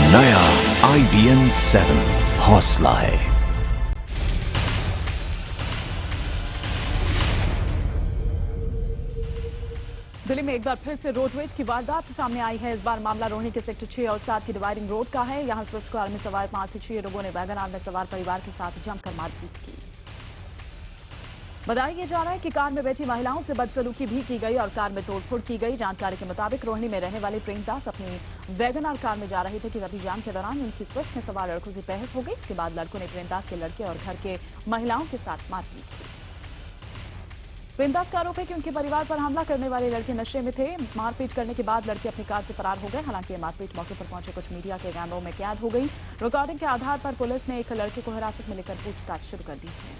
नया IBN 7 हौसला है। दिल्ली में एक बार फिर से रोडवेज की वारदात सामने आई है। इस बार मामला रोहिणी के सेक्टर 6 और 7 की डिवाइडिंग रोड का है। यहां स्विफ्ट कार में सवार 5 से 6 लोगों ने वैगन आर में सवार परिवार के साथ जमकर मारपीट की। बताया जा रहा है कि कार में बैठी महिलाओं से बदसलूकी भी की गई और कार में तोड़फोड़ की गई। जानकारी के मुताबिक रोहिणी में रहने वाले प्रेमदास अपनी वैगन आर कार में जा रहे थे कि तभी जाम के दौरान उनकी स्विफ्ट में सवार लड़कों से बहस हो गई। इसके बाद लड़कों ने प्रेमदास के लड़के और घर के महिलाओं के साथ मारपीट की। प्रेमदास का आरोप है कि उनके परिवार पर हमला करने वाले लड़के नशे में थे। मारपीट करने के बाद लड़के अपनी कार से फरार हो गए। हालांकि ये मारपीट मौके पर पहुंचे कुछ मीडिया के कैमरों में कैद हो गई। रिकॉर्डिंग के आधार पर पुलिस ने एक लड़के को हिरासत में लेकर पूछताछ शुरू कर दी है।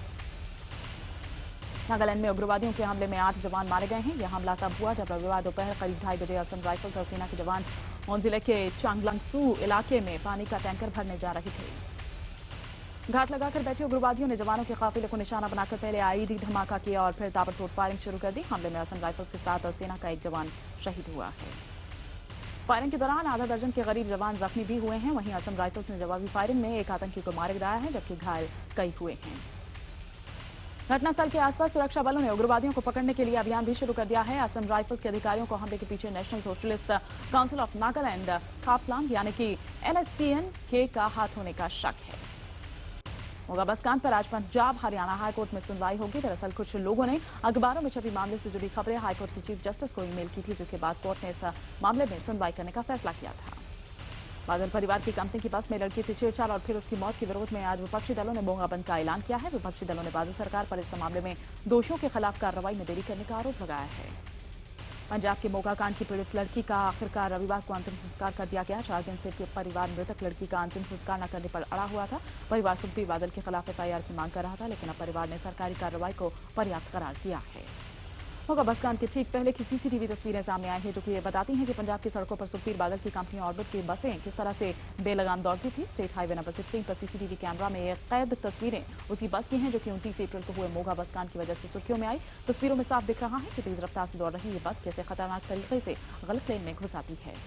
नागालैंड में उग्रवादियों के हमले में 8 जवान मारे गए हैं। यह हमला तब हुआ जब रविवार दोपहर करीब 2:30 बजे असम राइफल्स और सेना के जवान मोन जिले के चांगलांगसू इलाके में पानी का टैंकर भरने जा रहे थे। घात लगाकर बैठे उग्रवादियों ने जवानों के काफिले को निशाना बनाकर पहले आईईडी धमाका किया और फिर ताबड़तोड़ फायरिंग शुरू कर दी। हमले में असम राइफल्स के साथ और सेना का एक जवान शहीद हुआ है। फायरिंग के दौरान आधा दर्जन के करीब जवान जख्मी भी हुए हैं। वहीं असम राइफल्स ने जवाबी फायरिंग में एक आतंकी को मार गिराया है, जबकि घायल कई हुए हैं। घटनास्थल के आसपास सुरक्षा बलों ने उग्रवादियों को पकड़ने के लिए अभियान भी शुरू कर दिया है। असम राइफल्स के अधिकारियों को हमले के पीछे national socialist council of Nagaland Khaplang यानी कि NSCN-K का हाथ होने का शक है। मोगा बस कांड पर आज पंजाब हरियाणा हाईकोर्ट में सुनवाई होगी। दरअसल कुछ लोगों ने अखबारों में छपी मामले से जुड़ी खबरें हाईकोर्ट की चीफ जस्टिस को ईमेल की थी, जिसके बाद कोर्ट ने इस मामले में सुनवाई करने का फैसला किया था। बादल परिवार की कंपनी की बस में लड़की से छेड़छाड़ और फिर उसकी मौत के विरोध में आज विपक्षी दलों ने मोगा बंद का ऐलान किया है। विपक्षी दलों ने बादल सरकार पर इस मामले में दोषियों के खिलाफ कार्रवाई में देरी करने का आरोप लगाया है। पंजाब के मोगा कांड की पीड़ित लड़की का आखिरकार रविवार को अंतिम संस्कार कर दिया गया। 4 दिन से परिवार मृतक लड़की का अंतिम संस्कार न करने पर अड़ा हुआ था। परिवार सुप्रीम बादल के खिलाफ FIR की मांग कर रहा था, लेकिन अब परिवार ने सरकारी कार्रवाई को पर्याप्त करार दिया है। मोगा बस कांड के ठीक पहले की CCTV तस्वीरें सामने आई हैं, जो कि ये बताती हैं कि पंजाब की सड़कों पर सुखबीर बादल की कंपनी ऑर्बिट की बसें किस तरह से बेलगाम दौड़ती थी। स्टेट हाईवे नंबर 16 पर CCTV कैमरा में कैद तस्वीरें उसी बस की हैं जो कि 29 अप्रैल को हुए मोगा बस कांड की वजह से सुर्खियों में आई। तस्वीरों में साफ दिख रहा है कि तेज रफ्तार से दौड़ रही ये बस कैसे खतरनाक तरीके से गलत लेन में घुस आती है।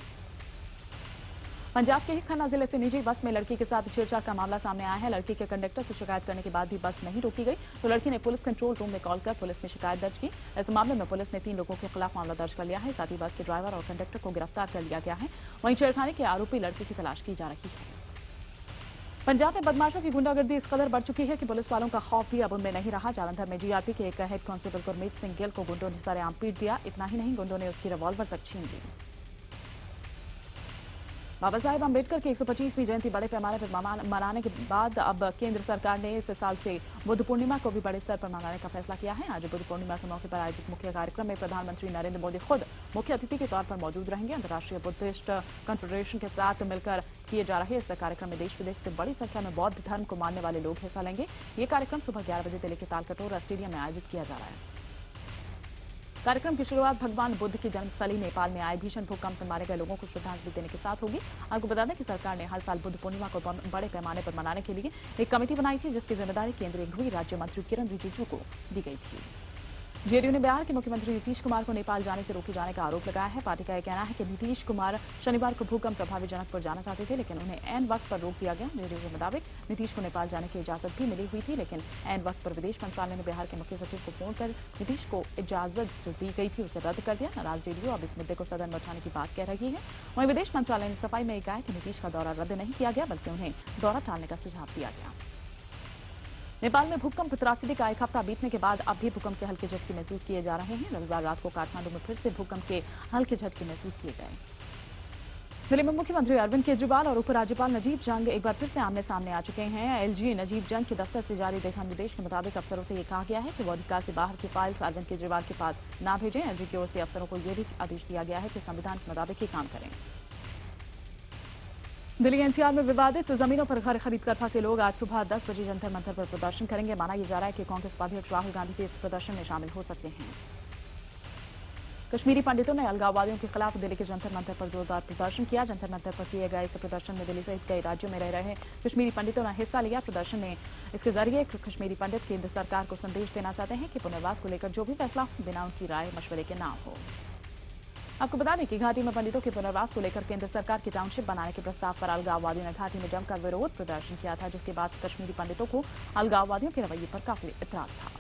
पंजाब के ही खन्ना जिले से निजी बस में लड़की के साथ छेड़छाड़ का मामला सामने आया है। लड़की के कंडक्टर से शिकायत करने के बाद भी बस नहीं रोकी गई, तो लड़की ने पुलिस कंट्रोल रूम में कॉल कर पुलिस में शिकायत दर्ज की। इस मामले में पुलिस ने 3 लोगों के खिलाफ मामला दर्ज कर लिया है। साथ ही बस के ड्राइवर और कंडक्टर को गिरफ्तार कर लिया गया है। वहीं छेड़खानी के आरोपी लड़की की तलाश की जा रही है। पंजाब में बदमाशों की गुंडागर्दी इस कदर बढ़ चुकी है कि पुलिस वालों का खौफ भी अब उनमें नहीं रहा। जालंधर में GRP के एक हेड कांस्टेबल गुरमीत सिंह गिल को गुंडों ने सरेआम पीट दिया। इतना ही नहीं, गुंडों ने उसकी रिवॉल्वर तक छीन ली। बाबा साहेब अम्बेडकर की 125वीं जयंती बड़े पैमाने पर मनाने के बाद अब केंद्र सरकार ने इस साल से बुद्ध पूर्णिमा को भी बड़े स्तर पर मनाने का फैसला किया है। आज बुद्ध पूर्णिमा के मौके पर आयोजित मुख्य कार्यक्रम में प्रधानमंत्री नरेंद्र मोदी खुद मुख्य अतिथि के तौर पर मौजूद रहेंगे। अंतर्राष्ट्रीय बुद्धिस्ट कॉन्फेडरेशन के साथ मिलकर किए जा रहे इस कार्यक्रम में देश विदेश से बड़ी संख्या में बौद्ध धर्म को मानने वाले लोग हिस्सा लेंगे। ये कार्यक्रम सुबह 11 बजे दिल्ली के तालकटोरा स्टेडियम में आयोजित किया जा रहा है। कार्यक्रम की शुरुआत भगवान बुद्ध की जन्मस्थली नेपाल में आए भीषण भूकंप में मारे गए लोगों को श्रद्धांजलि देने के साथ होगी। आपको बता दें कि सरकार ने हर साल बुद्ध पूर्णिमा को बड़े पैमाने पर मनाने के लिए एक कमेटी बनाई थी, जिसकी जिम्मेदारी केंद्रीय गृह राज्य मंत्री किरण रिजिजू को दी गई थी। JDU ने बिहार के मुख्यमंत्री नीतीश कुमार को नेपाल जाने से रोके जाने का आरोप लगाया है। पार्टी का यह कहना है कि नीतीश कुमार शनिवार को भूकंप प्रभावित जनकपुर जाना चाहते थे, लेकिन उन्हें ऐन वक्त पर रोक दिया गया। JDU के मुताबिक नीतीश को नेपाल जाने की इजाजत भी मिली हुई थी, लेकिन ऐन वक्त पर विदेश मंत्रालय ने बिहार के मुख्य सचिव को फोन कर नीतीश को इजाजत जो दी गई थी उसे रद्द कर दिया। नाराज JDU अब इस मुद्दे को सदन में उठाने की बात कह रही है। वहीं विदेश मंत्रालय ने सफाई में कहा है कि नीतीश का दौरा रद्द नहीं किया गया, बल्कि उन्हें दौरा टालने का सुझाव दिया गया। नेपाल में भूकंप त्रासदी का 1 हफ्ता बीतने के बाद अब भी भूकंप के हल्के झटके महसूस किए जा रहे हैं। रविवार रात को काठमांडू में फिर से भूकंप के हल्के झटके महसूस किए गए। दिल्ली में मुख्यमंत्री अरविंद केजरीवाल और उपराज्यपाल नजीब जंग एक बार फिर से आमने सामने आ चुके हैं। LG नजीब जंग के दफ्तर से जारी दिशा निर्देश के मुताबिक अफसरों से ये कहा गया है कि वो अधिकार से बाहर की फाइल्स अरविंद केजरीवाल के पास न भेजें। LG की ओर से अफसरों को यह भी आदेश दिया गया है कि संविधान के मुताबिक ही काम करें। दिल्ली NCR में विवादित जमीनों पर घर खरीदकर फंसे लोग आज सुबह 10 बजे जंतर मंतर पर प्रदर्शन करेंगे। माना यह जा रहा है कि कांग्रेस उपाध्यक्ष राहुल गांधी भी इस प्रदर्शन में शामिल हो सकते हैं। कश्मीरी पंडितों ने अलगाववादियों के खिलाफ दिल्ली के जंतर मंतर पर जोरदार प्रदर्शन किया। जंतर मंतर पर किए गए इस प्रदर्शन में दिल्ली सहित कई राज्यों में रह रहे कश्मीरी पंडितों ने हिस्सा लिया। प्रदर्शन में इसके जरिए कश्मीरी पंडित केंद्र सरकार को संदेश देना चाहते हैं कि पुनर्वास को लेकर जो भी फैसला बिना उनकी राय मशवरे के ना हो। आपको बता दें कि घाटी में पंडितों के पुनर्वास को लेकर केंद्र सरकार की टाउनशिप बनाने के प्रस्ताव पर अलगाववादियों ने घाटी में जमकर विरोध प्रदर्शन किया था, जिसके बाद कश्मीरी पंडितों को अलगाववादियों के रवैये पर काफी इतराज था।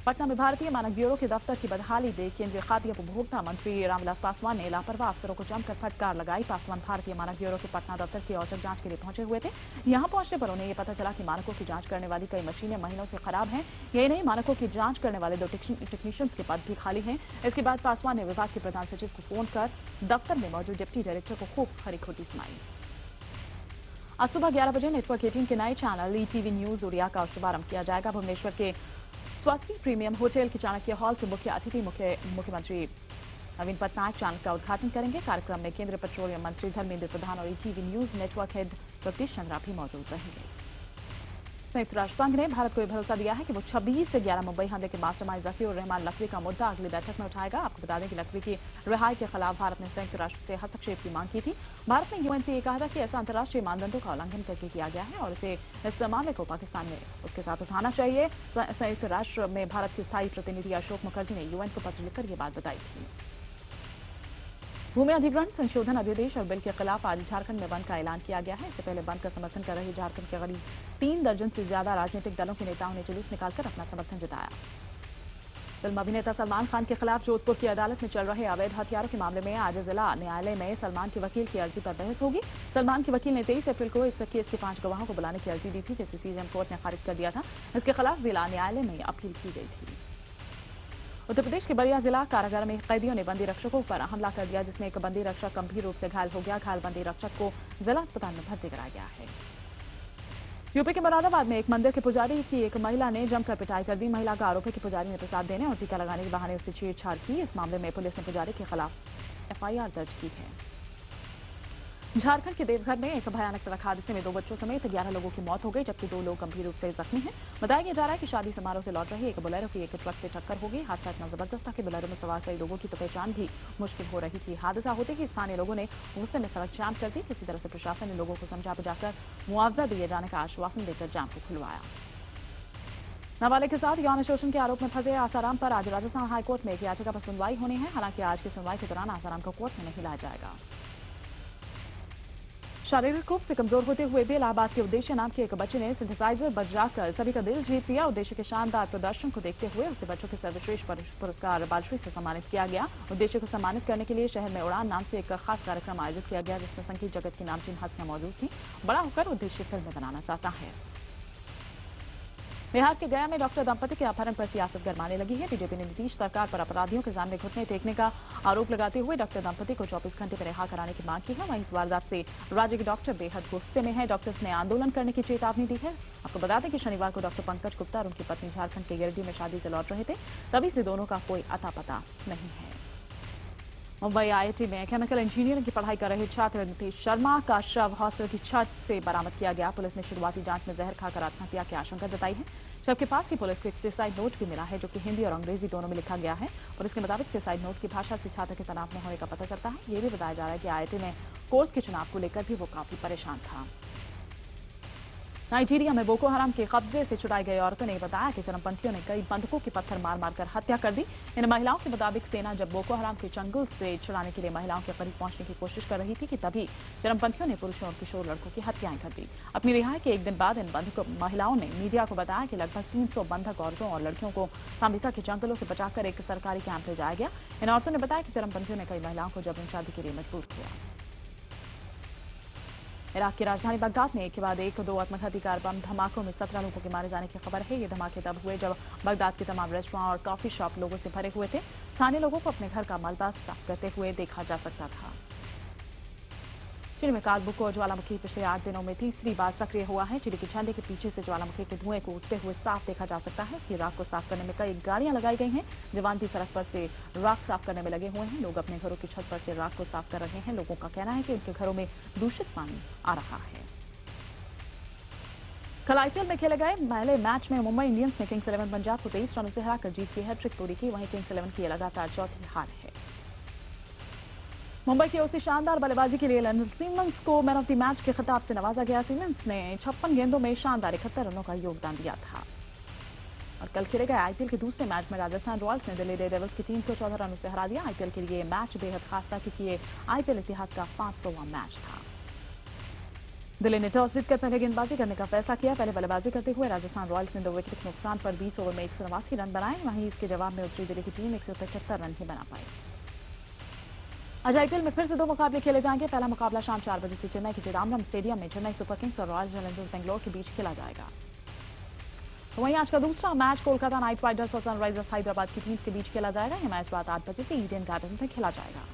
पटना में भारतीय मानक ब्यूरो के दफ्तर की बदहाली देख केंद्रीय खाद्य उपभोक्ता मंत्री रामविलास पासवान ने लापरवाह अफसरों को जमकर फटकार लगाई। पासवान भारतीय मानक ब्यूरो के पटना दफ्तर की औचक जांच के लिए पहुंचे हुए थे। यहां पहुंचने पर उन्हें यह पता चला कि मानकों की जांच करने वाली कई मशीनें महीनों से खराब हैं। यही नहीं, मानकों की जांच करने वाले 2 टेक्नीशियंस के पद भी खाली हैं। इसके बाद पासवान ने विभाग के प्रधान सचिव को फोन कर दफ्तर में मौजूद डिप्टी डायरेक्टर को खूब खरी खोटी सुनाई। आज सुबह 11 बजे नेटवर्क 18 के नए चैनल ईटीवी न्यूज उड़िया का शुभारंभ किया जाएगा। भुवनेश्वर के स्वास्थ्य प्रीमियम होटल के चाणक्य हॉल से मुख्य अतिथि मुख्यमंत्री नवीन पटनायक चैनल का उद्घाटन करेंगे। कार्यक्रम में केंद्रीय पेट्रोलियम मंत्री धर्मेंद्र प्रधान और ETV news network head Jagdish Chandra भी मौजूद रहेंगे। संयुक्त राष्ट्र संघ ने भारत को यह भरोसा दिया है कि वो 26 से 11 मुंबई हमले के मास्टरमाइंड जकीर और रहमान लकवी का मुद्दा अगली बैठक में उठाएगा। आपको बता दें कि लकवी की रिहाई के खिलाफ भारत ने संयुक्त राष्ट्र से हस्तक्षेप की मांग की थी। भारत ने यूएन से ये कहा था कि ऐसा अंतर्राष्ट्रीय मानदंडों का उल्लंघन करके किया गया है और इसे इस मामले को पाकिस्तान ने उसके साथ उठाना चाहिए। संयुक्त राष्ट्र में भारत के स्थायी प्रतिनिधि अशोक मुखर्जी ने यूएन को पत्र लिखकर ये बात बताई थी। भूमि अधिग्रहण संशोधन अध्यादेश और बिल के खिलाफ आज झारखंड में बंद का ऐलान किया गया है। इससे पहले बंद का समर्थन कर रहे झारखंड के करीब 3 दर्जन से ज्यादा राजनीतिक दलों के नेताओं ने जुलूस निकालकर अपना समर्थन जताया। फिल्म अभिनेता सलमान खान के खिलाफ जोधपुर की अदालत में चल रहे अवैध हथियारों के मामले में आज जिला न्यायालय में सलमान के वकील की अर्जी पर बहस होगी। सलमान के वकील ने 23 अप्रैल को इस केस के 5 गवाहों को बुलाने की अर्जी दी थी, जिसे सीजेएम कोर्ट ने खारिज कर दिया था। इसके खिलाफ जिला न्यायालय में अपील की गई थी। उत्तर प्रदेश के बलिया जिला कारागार में कैदियों ने बंदी रक्षकों पर हमला कर दिया, जिसमें एक बंदी रक्षक गंभीर रूप से घायल हो गया। घायल बंदी रक्षक को जिला अस्पताल में भर्ती कराया गया है। यूपी के मुरादाबाद में एक मंदिर के पुजारी की एक महिला ने जमकर पिटाई कर दी। महिला का आरोप है कि पुजारी ने प्रसाद देने और टीका लगाने के बहाने उससे छेड़छाड़ की। इस मामले में पुलिस ने पुजारी के खिलाफ एफआईआर दर्ज की है। झारखंड के देवघर में एक भयानक सड़क हादसे में 2 बच्चों समेत 11 लोगों की मौत हो गई, जबकि 2 लोग गंभीर रूप से जख्मी हैं। बताया जा रहा है कि शादी समारोह से लौट रही एक बोलेरो की एक ट्रक से टक्कर हो गई। हादसा इतना जबरदस्त था कि बोलेरो में सवार कई लोगों की तो पहचान भी मुश्किल हो रही थी। हादसा होते ही स्थानीय लोगों ने गुस्से में सड़क जाम कर दी। किसी तरह से प्रशासन ने लोगों को समझा बुझाकर मुआवजा दिए जाने का आश्वासन देकर जाम को खुलवाया। नाबालिग के साथ यौन शोषण के आरोप में फंसे आसाराम पर आज राजस्थान हाईकोर्ट में एक याचिका पर सुनवाई होनी है। हालांकि आज की सुनवाई के दौरान आसाराम को कोर्ट में नहीं लाया जाएगा। शारीरिक रूप से कमजोर होते हुए भी इलाहाबाद के उद्देश्य नाम के एक बच्चे ने सिंथेसाइजर बजाकर सभी का दिल जीत लिया। उद्देश्य के शानदार प्रदर्शन को देखते हुए उसे बच्चों के सर्वश्रेष्ठ पुरस्कार बालश्री से सम्मानित किया गया। उद्देश्य को सम्मानित करने के लिए शहर में उड़ान नाम से एक खास कार्यक्रम आयोजित किया गया, जिसमें संगीत जगत की नामचीन हस्तियां मौजूद थी। बड़ा होकर उद्देश्य फिल्में बनाना चाहता है। बिहार के गया में डॉक्टर दंपति के अपहरण पर सियासत गरमाने लगी है। बीजेपी ने नीतीश सरकार पर अपराधियों के सामने घुटने टेकने का आरोप लगाते हुए डॉक्टर दंपति को 24 घंटे में रिहा कराने की मांग की है। वहीं इस वारदात से राज्य के डॉक्टर बेहद गुस्से में है। डॉक्टर्स ने आंदोलन करने की चेतावनी दी है। आपको बता दें कि शनिवार को डॉक्टर पंकज गुप्ता और उनकी पत्नी झारखंड के गिरिडीह में शादी से लौट रहे थे। तभी से दोनों का कोई अता पता नहीं है। मुंबई आईआईटी में केमिकल इंजीनियरिंग की पढ़ाई कर रहे छात्र नीतीश शर्मा का शव हॉस्टल की छत से बरामद किया गया। पुलिस ने शुरुआती जांच में जहर खाकर आत्महत्या की आशंका जताई है। शव के पास ही पुलिस को एक सुसाइड नोट भी मिला है, जो कि हिंदी और अंग्रेजी दोनों में लिखा गया है। पुलिस के मुताबिक सुसाइड नोट की भाषा से छात्र के तनाव में होने का पता चलता है। ये भी बताया जा रहा है कि आईआईटी में कोर्स के चुनाव को लेकर भी वो काफी परेशान था। नाइजीरिया में बोको हराम के कब्जे से छुड़ाई गई औरतों ने बताया कि चरमपंथियों ने कई बंधकों के पत्थर मार मारकर हत्या कर दी। इन महिलाओं के मुताबिक सेना जब बोको हराम के चंगुल से छुड़ाने के लिए महिलाओं के करीब पहुंचने की कोशिश कर रही थी कि तभी चरमपंथियों ने पुरुषों और किशोर लड़कों की हत्याएं कर दी। अपनी रिहाई के एक दिन बाद इन बंधक महिलाओं ने मीडिया को बताया कि लगभग 300 बंधक औरतों और लड़कियों को सांबिसा के जंगलों से बचाकर एक सरकारी कैंप ले जाया गया। इन औरतों ने बताया कि चरमपंथियों ने कई महिलाओं को जबरन शादी के लिए मजबूर किया। इराक की राजधानी बगदाद में एक के बाद एक 2 आत्मघाती कार बम धमाकों में 17 लोगों के मारे जाने की खबर है। ये धमाके तब हुए जब बगदाद के तमाम रेस्टोरेंट और कॉफी शॉप लोगों से भरे हुए थे। स्थानीय लोगों को अपने घर का मलबा साफ करते हुए देखा जा सकता था। चिली में कालबुको ज्वालामुखी पिछले 8 दिनों में तीसरी बार सक्रिय हुआ है। चिली के झंडे के पीछे से ज्वालामुखी के धुएं को उठते हुए साफ देखा जा सकता है। उसकी राख को साफ करने में कई गाड़ियां लगाई गई हैं। जवान भी सड़क पर से राख साफ करने में लगे हुए हैं। लोग अपने घरों की छत पर से राख को साफ कर रहे हैं। लोगों का कहना है कि उनके घरों में दूषित पानी आ रहा है। कल आईपीएल में खेले गए पहले मैच में मुंबई इंडियंस ने किंग्स 11 पंजाब को 23 रनों से हराकर जीत की हैट्रिक पूरी की। वहीं किंग्स 11 की लगातार चौथी हार है। मुंबई की ओर से शानदार बल्लेबाजी के लिए लेनल सीमंस को मैन ऑफ द मैच के खिताब से नवाजा गया। सीमंस ने 56 गेंदों में शानदार 71 रनों का योगदान दिया था। और कल खेले गए आईपीएल के दूसरे मैच में राजस्थान रॉयल्स ने दिल्ली डेयरडेविल्स की टीम को 14 रनों से हरा दिया। आईपीएल के लिए ये मैच बेहद खास था क्योंकि ये आईपीएल इतिहास का 500वां मैच था। दिल्ली ने टॉस जीतकर पहले गेंदबाजी करने का फैसला किया। पहले बल्लेबाजी करते हुए राजस्थान रॉयल्स ने 2 विकेट के नुकसान पर 20 ओवर में 189 रन बनाए। वहीं इसके जवाब में उतरी दिल्ली की टीम 175 रन ही बना पाई। आज आईपीएल में फिर से 2 मुकाबले खेले जाएंगे। पहला मुकाबला शाम 4 बजे से चेन्नई के चिदम्बरम स्टेडियम में चेन्नई सुपर किंग्स और रॉयल चैलेंजर्स बेंगलोर के बीच खेला जाएगा। तो वहीं आज का दूसरा मैच कोलकाता नाइट राइडर्स और सनराइजर्स हैदराबाद की टीम्स के बीच खेला जाएगा। यह मैच रात 8 बजे से ईडन गार्डन में खेला जाएगा।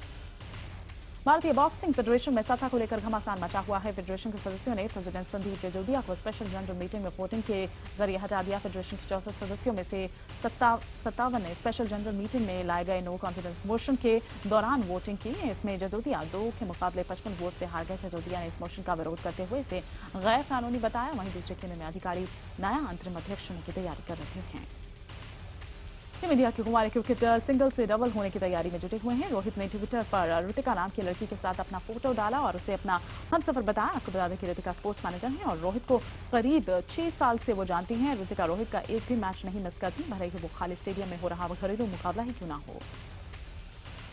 भारतीय बॉक्सिंग फेडरेशन में सत्ता को लेकर घमासान मचा हुआ है। फेडरेशन के सदस्यों ने प्रेसिडेंट संदीप जजोदिया को स्पेशल जनरल मीटिंग में वोटिंग के जरिए हटा दिया। फेडरेशन के 64 सदस्यों में से 57 ने स्पेशल जनरल मीटिंग में लाए गए नो कॉन्फिडेंस मोशन के दौरान वोटिंग की। इसमें जजोदिया 2 के मुकाबले 55 वोट से हार गए। जजोदिया ने इस मोशन का विरोध करते हुए इसे गैर कानूनी बताया। वहीं दूसरे खेमे में अधिकारी नया अंतरिम अध्यक्ष होने की तैयारी कर रहे हैं। टीम इंडिया के कुमारी क्रिकेटर सिंगल से डबल होने की तैयारी में जुटे हुए हैं। रोहित ने ट्विटर पर ऋतिका नाम की लड़की के साथ अपना फोटो डाला और उसे अपना हमसफर बताया। आपको बता दें कि ऋतिका स्पोर्ट्स मैनेजर हैं और रोहित को करीब 6 साल से वो जानती हैं। ऋतिका रोहित का एक भी मैच नहीं मिस करती, भले ही वो खाली स्टेडियम में हो रहा घरेलू मुकाबला ही क्यों ना हो।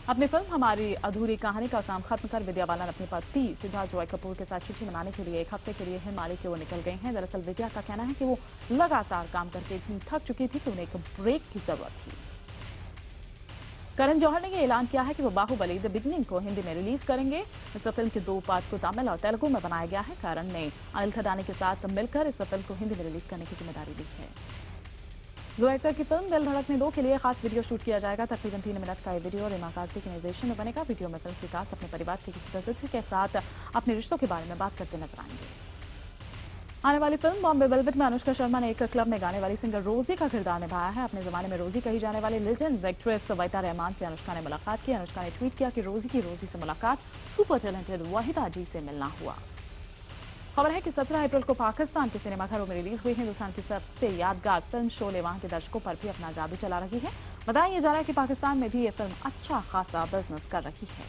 अपनी फिल्म हमारी अधूरी कहानी का काम खत्म कर विद्या बालन अपने पति सिद्धार्थ रॉय कपूर के साथ छुट्टी मनाने के लिए 1 हफ्ते के लिए हिमालय की ओर निकल गए हैं। दरअसल विद्या का कहना है कि वो लगातार काम करके इतनी थक चुकी थी कि उन्हें एक ब्रेक की जरूरत थी। करण जौहर ने यह ऐलान किया है कि वो बाहुबली द बिगनिंग को हिंदी में रिलीज करेंगे। इस फिल्म के 2 पार्ट को तमिल और तेलुगु में बनाया गया है। करण ने अनिल खडानी के साथ मिलकर इस फिल्म को हिंदी में रिलीज करने की जिम्मेदारी ली है। जो एक्टर की फिल्म दिल धड़कने 2 के लिए खास वीडियो शूट किया जाएगा। तकरीबन 3 मिनट का ये वीडियो रीमा कार्तिक के निर्देशन में बनेगा। वीडियो में फिल्म की कास्ट अपने परिवार के किसी सदस्य के साथ अपने रिश्तों के बारे में बात करते नजर आएंगे। आने वाली फिल्म बॉम्बे वेलवेट में अनुष्का शर्मा ने एक क्लब में गाने वाली सिंगर रोजी का किरदार निभाया है। अपने जमाने में रोजी कही जाने वाली लेजेंड एक्ट्रेस वहीदा रहमान से अनुष्का ने मुलाकात की। अनुष्का ने ट्वीट किया कि रोजी से मुलाकात सुपर टैलेंटेड वहीदा जी से मिलना हुआ। खबर है कि 17 अप्रैल को पाकिस्तान के सिनेमाघरों में रिलीज हुई हिंदुस्तान की सबसे यादगार फिल्म शोले वहां के दर्शकों पर भी अपना जादू चला रही है। बताया जा रहा है कि पाकिस्तान में भी ये फिल्म अच्छा खासा बिजनेस कर रही है।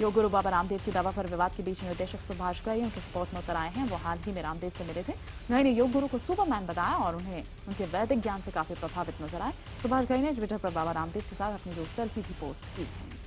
योग गुरु बाबा रामदेव की दवा पर विवाद के बीच निर्देशक सुभाष घई उनके सपोर्ट में उतर आए हैं। वो हाल ही में रामदेव से मिले थे। घई ने योग गुरु को सुपरमैन बताया और उन्हें उनके वैदिक ज्ञान से काफी प्रभावित नजर आए। सुभाष घई ने ट्विटर पर बाबा रामदेव के साथ अपनी 2 सेल्फी भी पोस्ट की है।